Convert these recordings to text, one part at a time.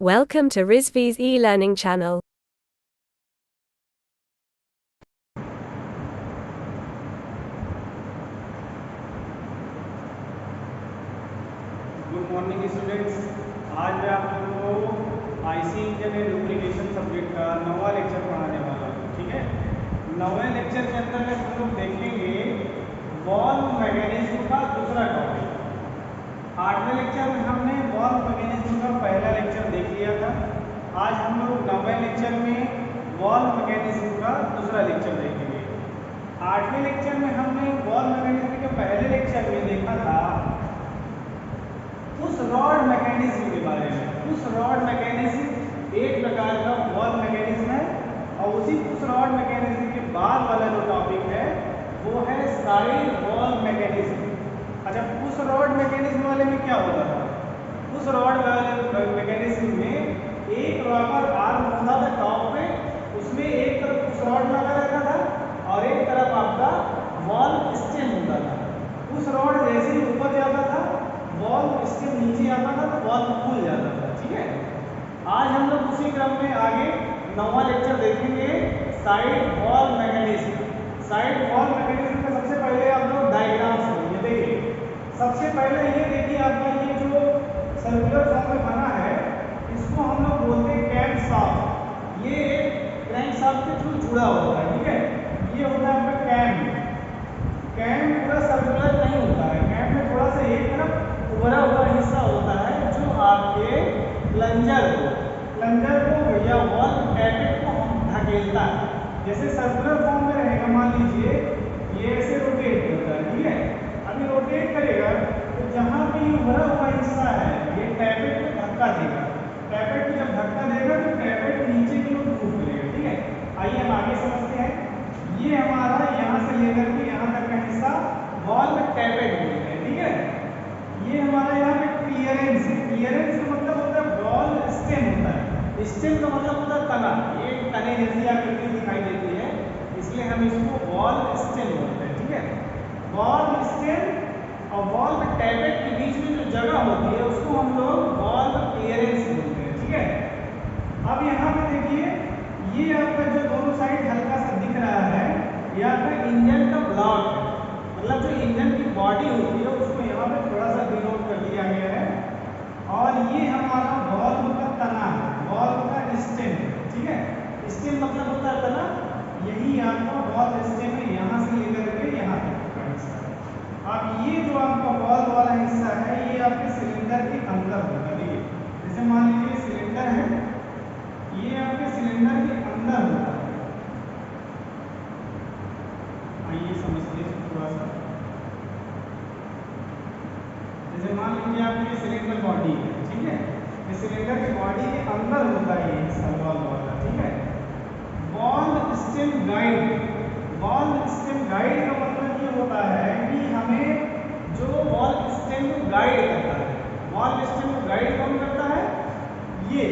Welcome to Rizvi's e-learning channel. Good morning students. आज मैं आप लोगों को IC engine and lubrication subject का 9वां लेक्चर पढ़ाने वाला हूँ। ठीक है, 9वें लेक्चर के अंतर्गत हम लोग देखेंगे वॉल्व मैकेनिज्म का दूसरा टॉपिक। 8वें लेक्चर में हमने वॉल्व मैकेनिज्म का पहला लेक्चर देख लिया था। आज हम लोग 9वें लेक्चर में वॉल्व मैकेनिज्म का दूसरा लेक्चर देखेंगे। 8वें लेक्चर में हमने वॉल्व मैकेनिज्म के पहले लेक्चर में देखा था उस रॉड मैकेनिज्म के बारे में। उस रॉड मैकेनिज्म एक प्रकार का वॉल्व मैकेनिज्म है, और उसी उस रॉड मैकेनिज्म के बाद वाला जो टॉपिक है वो है साइड वॉल्व मैकेनिज्म। अच्छा, उस रॉड मैकेनिज्म वाले में क्या होता था? उस रॉड वाले मैकेनिज्म में एक रॉकर आर्म होता था टॉप पे, उसमें एक तरफ उस रॉड लगा रहता था और एक तरफ आपका वॉल्व स्टेम होता था। उस रॉड जैसे ही ऊपर जाता था, वॉल्व स्टेम नीचे आता था तो वॉल्व खुल जाता था। ठीक है, आज हम लोग उसी क्रम में आगे 9वां लेक्चर देखेंगे side valve mechanism. Side valve mechanism में सबसे पहले आप लोग डायग्राम समझिए। देखिए, सबसे पहले ये देखिए, आपका ये जो सर्कुलर फॉर्म में बना है इसको हम लोग बोलते हैं क्रैंक शाफ्ट। ये क्रैंक शाफ्ट के थ्रू जुड़ा होता है। ठीक है, ये होता है आपका कैम पूरा सर्कुलर नहीं होता है। कैम में थोड़ा सा एक तरफ उभरा हुआ हिस्सा होता है जो आपके प्लंजर को या वॉल्व टैपेट को धकेलता है। जैसे सर्कुलर फॉर्म में रहेगा, मान लीजिए ये ऐसे रोटेट करता है। ठीक है, अभी रोटेट करेगा तो जहाँ पे ये उभरा हुआ हिस्सा है ये टैपेट को धक्का देगा। टैपेट को जब धक्का देगा तो टैपेट नीचे की ओर मूव करेगा। ठीक है, आइए हम आगे समझते हैं। ये हमारा यहाँ से लेकर के यहाँ तक का हिस्सा वॉल्व टैपेट बोलते हैं। ठीक है, ये हमारा यहाँ पे क्लियरेंस है। क्लियरेंस का मतलब होता है वॉल्व स्टेम होता है। स्टेम का मतलब होता है तना। ये तने जैसी आकृति दिखाई देती है, इसलिए हम इसको वॉल्व स्टेम बोलते हैं। ठीक है, वॉल्व स्टेम और वॉल्व टैपेट के बीच में जो जगह होती है उसको हम लोग वॉल्व क्लियरेंस बोलते हैं। ठीक है, अब यहाँ पे देखिए, ये आपका जो दोनों साइड हल्का सा दिख रहा है ये आपका इंजन का ब्लॉक है। मतलब जो इंजन की बॉडी होती है उसको यहाँ पे थोड़ा सा डिनोट कर दिया गया है, और ये हमारा वॉल्व का तना है, वॉल्व का स्टेम। ठीक है, स्टेम मतलब होता है तना। यही आपका वॉल्व स्टेम है, यहाँ से लेकर के यहाँ तक का हिस्सा है। अब ये जो आपका वॉल्व वाला हिस्सा है ये आपके सिलेंडर के अंदर होगा। देखिए, जैसे मान लीजिए सिलेंडर है, ये आपके सिलेंडर के अंदर होता है। आइए समझते हैं थोड़ा सा। जैसे मान लीजिए आपकी सिलेंडर बॉडी है। ठीक है, ये सिलेंडर की बॉडी के अंदर होता है ये हिस्सा वॉल्व वाला। ठीक है, valve stem guide. Valve stem guide का मतलब ये होता है कि हमें जो वॉल्व स्टेम को गाइड करता है, वॉल्व स्टेम को गाइड कौन करता है? ये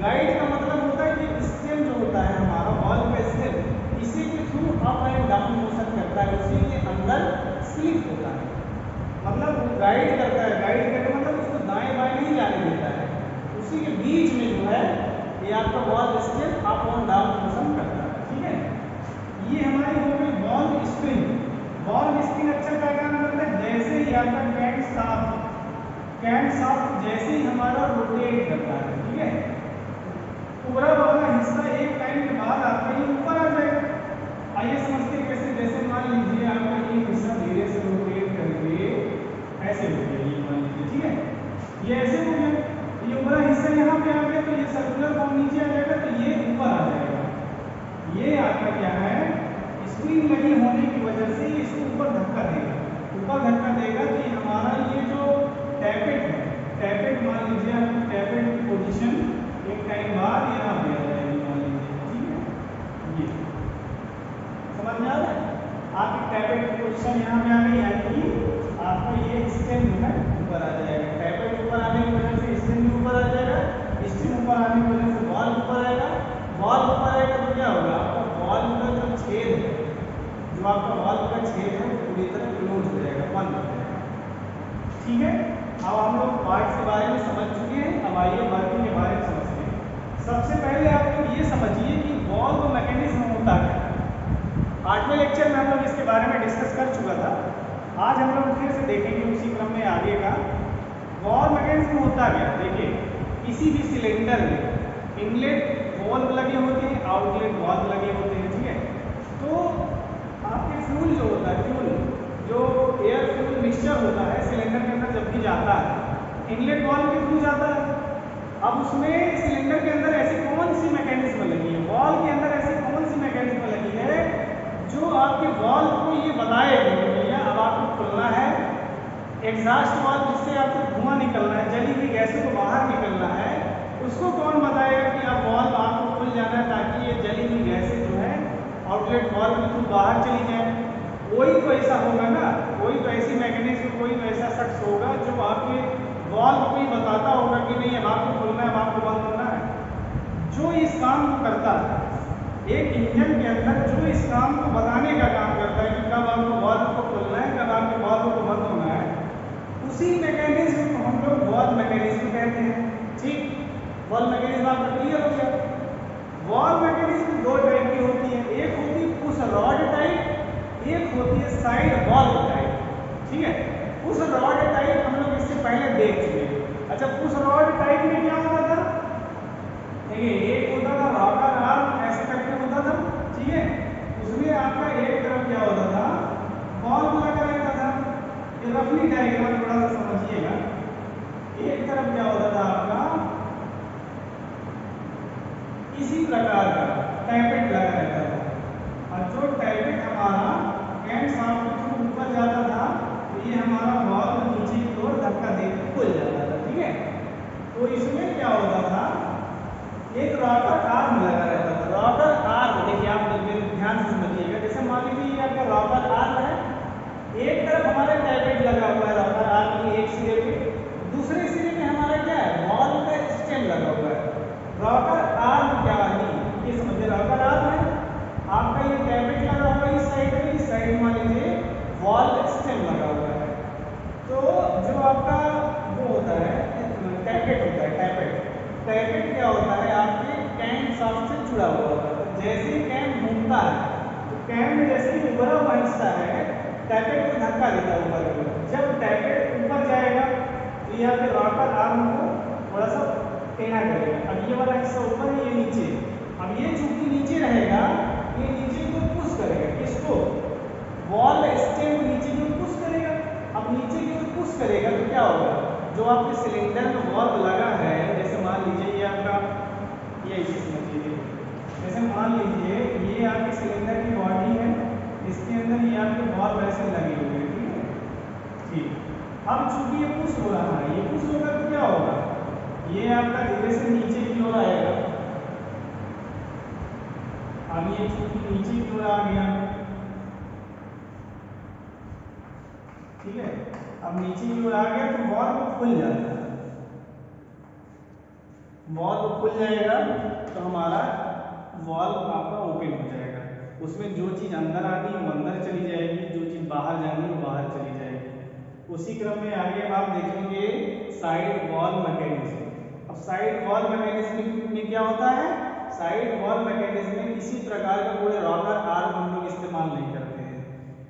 गाइड का मतलब होता है कि स्टेम जो होता है हमारा वॉल्व का स्टेम, इसी के through up and down motion करता है, उसी के अंदर स्लिप होता है। मतलब वो गाइड करता है। गाइड करके मतलब उसको दाएं बाएं नहीं जाने देता है, उसी के बीच में जो है ये आपका वॉल्व स्टेम अप और डाउन मोशन करता है। ठीक है, ये हमारी हो गई वॉल्व स्प्रिंग। वॉल्व स्प्रिंग अच्छा क्या काम करता है? जैसे ही आपका कैम शाफ्ट जैसे ही हमारा रोटेट करता है, ठीक है, पूरा वाला हिस्सा एक टाइम के बाद आपका ये ऊपर आ जाएगा। आइए समझते हैं कैसे। जैसे मान लीजिए आपका ये हिस्सा धीरे से रोटेट करके ऐसे हो गया, ये मान लीजिए। ठीक है, ये ऐसे हो गया, ये ऊपरा हिस्सा यहाँ पे आ गया तो ये सर्कुलर फॉर्म नीचे आ जाएगा तो ये ऊपर आ जाएगा। ये आपका क्या है? स्प्रिंग लगी होने की वजह से इसको ऊपर धक्का देगा। ऊपर धक्का देगा तो ये हमारा ये जो टैपेट है, टैपेट मान लीजिए आपकी टैपेट की पोजीशन एक टाइम बाद यहाँ पे आ जाएगी, मान लीजिए। ठीक है, ये समझ में आ रहा है? आपकी टैपेट की पोजीशन यहाँ पे आ गई, यानी कि आपका ये स्टेम जो है ऊपर आ जाएगा। टैपेट ऊपर आने की वजह से स्टेम भी ऊपर आ जाएगा, स्टेम ऊपर आने की वजह से वॉल्व ऊपर आएगा। वॉल्व ऊपर आएगा तो क्या होगा? आपका वॉल्व का जो छेद है, जो आपका वॉल्व का छेद है वो पूरी तरह क्लोज हो जाएगा, बंद हो जाएगा। ठीक है, अब हम लोग पार्ट्स के बारे में समझ चुके हैं, अब आइए वर्किंग के बारे में समझते हैं। सबसे पहले आप लोग ये समझिए कि वॉल्व मैकेनिज्म होता क्या है। 8वें लेक्चर में हम लोग इसके बारे में डिस्कस कर चुका था। आज हम लोग फिर से देखेंगे उसी क्रम में आगे का। वॉल्व मैकेनिज्म होता क्या, देखिए किसी भी सिलेंडर में इनलेट वॉल्व लगे होते हैं, आउटलेट वॉल्व लगे होते हैं, ठीक है। तो आपके फ्यूल जो होता है, फ्यूल जो एयर फ्यूल मिक्सचर होता है सिलेंडर के अंदर जब भी जाता है, इनलेट वॉल्व के थ्रू जाता है। अब उसमें सिलेंडर के अंदर ऐसी कौन सी मैकेनिज्म लगी है, वॉल्व के अंदर ऐसी कौन सी मैकेनिज्म लगी है जो आपके वॉल्व को ये बताएगी कि भैया अब आपको खुलना है। एग्जॉस्ट वॉल्व जिससे आपको धुआं निकलना है, जली हुई गैसों को बाहर निकलना है, उसको कौन बताएगा कि अब वॉल्व आपको खुल जाना है ताकि ये जली हुई गैसें जो है आउटलेट वॉल्व के थ्रू बाहर चली जाए। कोई तो ऐसा होगा ना, कोई तो ऐसी मैकेनिज्म, कोई तो ऐसा शख्स होगा जो आपके वॉल्व को ही बताता होगा कि नहीं अब आपको खुलना है, अब आपको बंद होना है। जो इस काम को करता है, एक इंजन के अंदर जो इस काम को बताने का काम करता है कि कब आपको वॉल्व को खोलना है, कब आपके वॉल्व को बंद होना है, उसी मैकेनिज्म को हम लोग वॉल्व मैकेनिज्म कहते हैं। ठीक, वॉल्व मैकेनिज्म आपका क्लियर हो गया। वॉल्व मैकेनिज्म दो टाइप की होती है, एक होती है पुश रॉड टाइप, एक होती है साइड वॉल्व टाइप, ठीक है। पुश रॉड टाइप हम लोग इससे पहले देख चुके हैं। अच्छा, पुश रॉड टाइप में क्या होता था, देखिए एक होता था रॉकर आर्म, ऐसे करके होता था, ठीक है। उसमें आपका एक तरफ क्या होता था, वॉल्व लगा रहता था। ये रफली डायग्राम थोड़ा सा समझिएगा। एक तरफ क्या होता था आपका इसी प्रकार का टैपेट लगा रहता था, और जो टैपेट हमारा कैम शाफ्ट के थ्रू ऊपर जाता था तो ये हमारा वॉल्व नीचे की ओर धक्का देकर खुल जाता था, ठीक है। तो इसमें क्या होता था, एक रॉकर आर्म लगा रहता था। रॉकर आर्म देखिए आप ध्यान से समझिएगा। जैसे मान लीजिए ये आपका रॉकर आर्म है, एक तरफ हमारा टैपेट लगा हुआ है रॉकर आर्म के एक सिरे पे, दूसरे सिरे पे हमारा क्या है, वॉल्व का स्टेम लगा हुआ है। रॉकर आर्म क्या है, ये समझिए रॉकर आर्म है आपका, ये टैपेट लगा हुआ है इस साइड पे, इस साइड मान लीजिए वॉल्व स्टेम लगा हुआ है। तो जो आपका वो होता है टैपेट होता है, टैपेट क्या होता है आपके कैम शाफ्ट से जुड़ा हुआ होता है। तो जैसे कैम घूमता है तो कैम में जैसे ही उभरा हुआ हिस्सा है टैपेट को धक्का देता है ऊपर की ओर। जब टैपेट ऊपर जाएगा तो यहाँ पे रॉकर आर्म को थोड़ा सा टेढ़ा करेगा। अब ये वाला हिस्सा ऊपर है, ये नीचे। अब ये चूंकि नीचे रहेगा, ये नीचे को पुश करेगा, किसको, वॉल्व स्टेम को नीचे की ओर पुश करेगा। अब नीचे की ओर पुश करेगा तो क्या होगा, जो आपके सिलेंडर में वॉल्व लगा है, जैसे मान लीजिए ये आपका, ये इसे समझिए, जैसे मान लीजिए ये आपके सिलेंडर की बॉडी है, इसके अंदर ये आपके वॉल्व ऐसे लगे हुए हैं, ठीक है। ठीक, अब चूंकि ये पुश हो रहा है, ये पुश होगा तो क्या होगा, ये आपका धीरे से नीचे की ओर आएगा। अब ये चूंकि नीचे की ओर आ गया, ठीक है। अब नीचे की ओर आ गया तो वॉल्व खुल जाता है। वॉल्व खुल जाएगा तो हमारा वॉल्व आपका ओपन हो जाएगा। उसमें जो चीज़ अंदर आनी है वो अंदर चली जाएगी, जो चीज़ बाहर जानी है वो बाहर चली जाएगी। उसी क्रम में आगे आप देखेंगे साइड वॉल्व मैकेनिज्म। अब साइड वॉल्व मैकेनिज्म में क्या होता है, साइड वॉल्व मैकेनिज्म में किसी प्रकार का कोई रॉकर आर्म हम लोग इस्तेमाल नहीं करते हैं।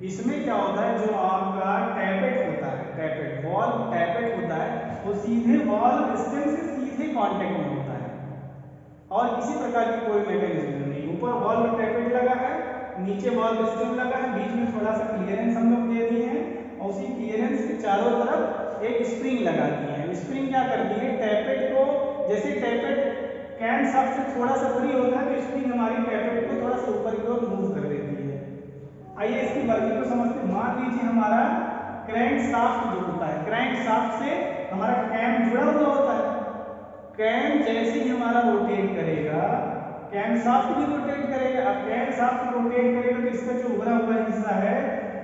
इसमें क्या होता है, जो आपका टैपेट होता है, टैपेट वॉल्व टैपेट होता है, वो सीधे वॉल्व स्टेम से सीधे कांटेक्ट में होता है और किसी प्रकार की कोई मैकेनिज्म नहीं। ऊपर वॉल्व टैपेट लगा है, नीचे वॉल्व स्टेम लगा है, बीच में थोड़ा सा क्लियरेंस हम लोग दे दिए हैं और उसी क्लियरेंस के चारों तरफ एक स्प्रिंग लगा दी है। स्प्रिंग क्या करती है, टैपेट को, जैसे टैपेट कैम शाफ्ट से थोड़ा सा फ्री होता है तो स्प्रिंग हमारी टैपेट को थोड़ा सा ऊपर की ओर मूव कर देती है। आइए इसकी वर्किंग को समझते हैं। मान लीजिए हमारा क्रैंक शाफ्ट जो होता है, क्रैंक शाफ्ट से हमारा कैम जुड़ा हुआ होता है। कैम जैसे ही हमारा रोटेट करेगा, कैम शाफ्ट भी रोटेट करेगा। अब कैम शाफ्ट रोटेट करेगा तो इसका जो उभरा हुआ हिस्सा है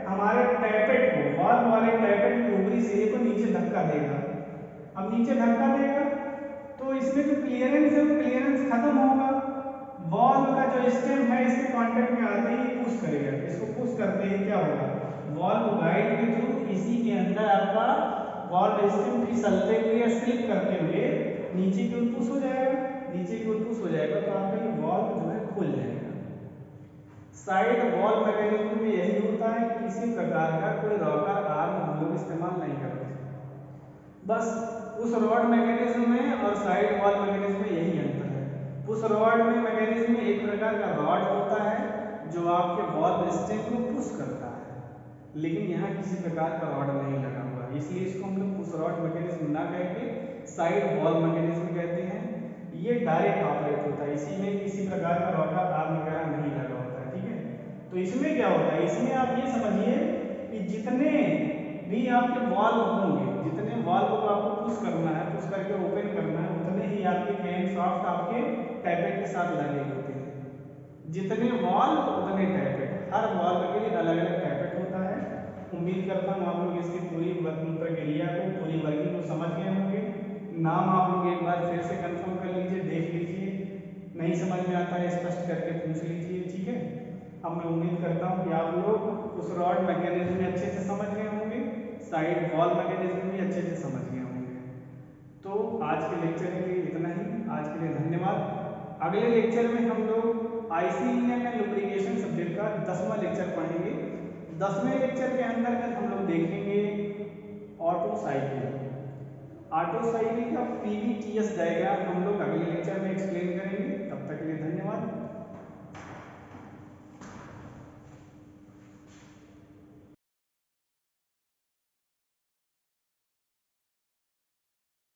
हमारे टैपेट को, वॉल्व वाले टैपेट की ऊपरी सिरे को नीचे धक्का देगा। अब नीचे धक्का देगा तो इसमें जो क्लियरेंस है वो क्लियरेंस खत्म होगा। वॉल्व का जो स्टेम है इसके कांटेक्ट में आते ही पुश करेगा, इसको पुश करते ही क्या होगा, वॉल्व गाइड के थ्रू इसी के अंदर आपका वॉल्व स्टेम फिसलते हुए या स्लिप करते हुए नीचे की ओर पुश हो जाएगा, नीचे की ओर पुश हो जाएगा तो आपका ये वॉल्व जो है खुल जाएगा। साइड वॉल्व मैकेनिज्म में यही होता है कि किसी प्रकार का कोई रॉकर आर्म हम लोग इस्तेमाल नहीं करते, बस पुश रॉड मैकेनिज्म में और साइड वॉल्व मैकेनिज्म में यही अंतर है। पुश रॉड में मैकेनिज्म में एक प्रकार का रॉड होता है जो आपके वॉल्व स्टेम को पुश करता है, लेकिन यहाँ किसी प्रकार का रॉड नहीं लगा हुआ, इसलिए इसको हम लोग पुश रॉड मैकेनिज्म ना कह के साइड वॉल्व मैकेनिज्म कहते हैं। ये डायरेक्ट ऑपरेट होता है, इसी में किसी प्रकार का रॉकर आर्म वगैरह नहीं लगा होता है, ठीक है। तो इसमें क्या होता है, इसमें आप ये समझिए कि जितने भी आपके वॉल्व होंगे, जितने वॉल्व को आपको पुश करना है, पुश करके ओपन करना है, उतने ही आपके क्रैंक शाफ्ट आपके टैपेट के साथ लगे होते हैं। जितने वॉल्व उतने टैपेट, हर वॉल्व के लिए अलग अलग टैपेट होता है। उम्मीद करता हूँ आप लोग इसकी पूरी प्रक्रिया को, पूरी वर्किंग को समझ गए होंगे। नाम आप लोग एक बार फिर से कंफर्म कर लीजिए, देख लीजिए, नहीं समझ में आता है स्पष्ट करके पूछ लीजिए, ठीक है। अब मैं उम्मीद करता हूँ कि आप लोग उस रॉड मैकेनिज्म में अच्छे से समझ गए होंगे, साइड वॉल मैकेनिज्म भी अच्छे से समझ गए होंगे। तो आज के लेक्चर के लिए इतना ही, आज के लिए धन्यवाद। अगले लेक्चर में हम लोग आईसीईएम एंड लुब्रिकेशन सब्जेक्ट का 10वां लेक्चर पढ़ेंगे। 10वें लेक्चर के अंतर्गत हम लोग देखेंगे ऑटो साइकिल। ऑटो साइकिल का पीवीटीएस डायग्राम हम लोग अगले लेक्चर में एक्सप्लेन करेंगे। तब तक के लिए धन्यवाद।